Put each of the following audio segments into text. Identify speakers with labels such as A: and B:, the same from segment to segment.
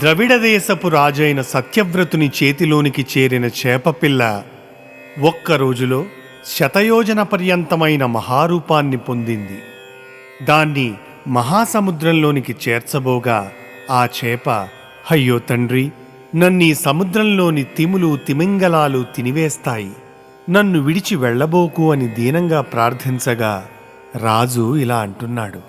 A: ద్రవిడదేశపు రాజైన సత్యవ్రతుని చేతిలోనికి చేరిన చేపపిల్ల ఒక్క రోజులో శతయోజన పర్యంతమైన మహారూపాన్ని పొందింది. దాన్ని మహాసముద్రంలోనికి చేర్చబోగా ఆ చేప, అయ్యో తండ్రి, నన్నీ సముద్రంలోని తిములు తిమింగలాలు తినివేస్తాయి, నన్ను విడిచి వెళ్ళబోకు అని దీనంగా ప్రార్థించగా రాజు ఇలా అంటున్నాడు: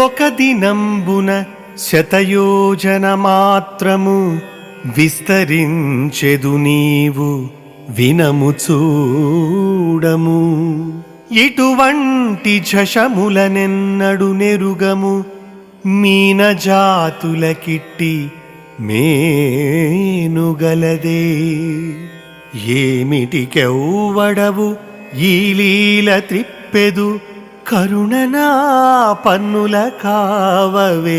A: ఒక దినంబున శతయోజన మాత్రము విస్తరించెదు నీవు వినము చూడము. ఇటువంటి ఝషములనెన్నడు నెరుగము మీనజాతులకిట్టి మేనుగలదే. ఏమిటికెవ్వడవు ఈ లీల త్రిప్పెదు కరుణనా పన్నుల కావవేడి.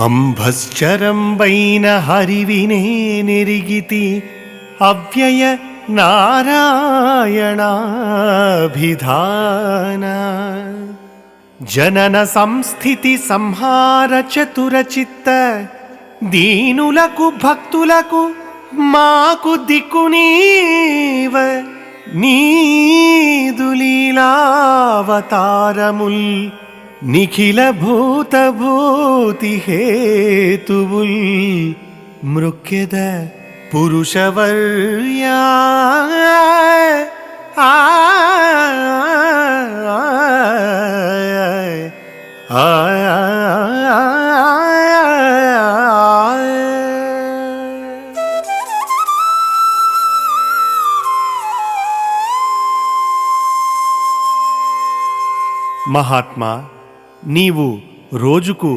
A: అంభశ్చరంబైన హరివినే నెరిగితి అవ్యయ నారాయణాభిధాన. జనన సంస్థితి సంహార చతుర చిత్త దీనులకు భక్తులకు మాకు దిక్కునీవ. నీదు లీలావతారముల్ నిఖిల భూత భూతి హేతువుల్ మృక్యద పురుషవర్యా. మహాత్మా, నీవు రోజుకు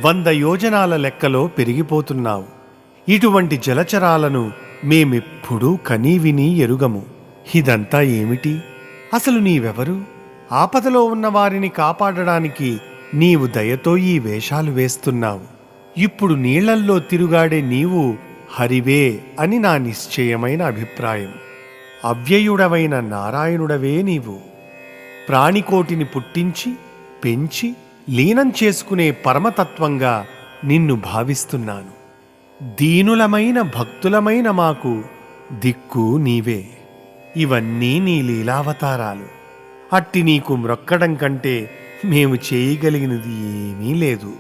A: 100 యోజనాల లెక్కలో పెరిగిపోతున్నావు. ఇటువంటి జలచరాలను మేమెప్పుడూ కనీవిని ఎరుగము. ఇదంతా ఏమిటి? అసలు నీవెవరు? ఆపదలో ఉన్న వారిని కాపాడడానికి నీవు దయతో ఈ వేషాలు వేస్తున్నావు. ఇప్పుడు నీళ్లల్లో తిరుగాడే నీవు హరివే అని నా నిశ్చయమైన అభిప్రాయం. అవ్యయుడవైన నారాయణుడవే నీవు. ప్రాణికోటిని పుట్టించి పెంచి లీనం చేసుకునే పరమతత్వంగా నిన్ను భావిస్తున్నాను. దీనులమైన భక్తులమైన మాకు దిక్కు నీవే. ఇవన్నీ నీ లీలావతారాలు. అట్టి నీకు మ్రొక్కడం కంటే మేము చేయగలిగినది ఏమీ లేదు.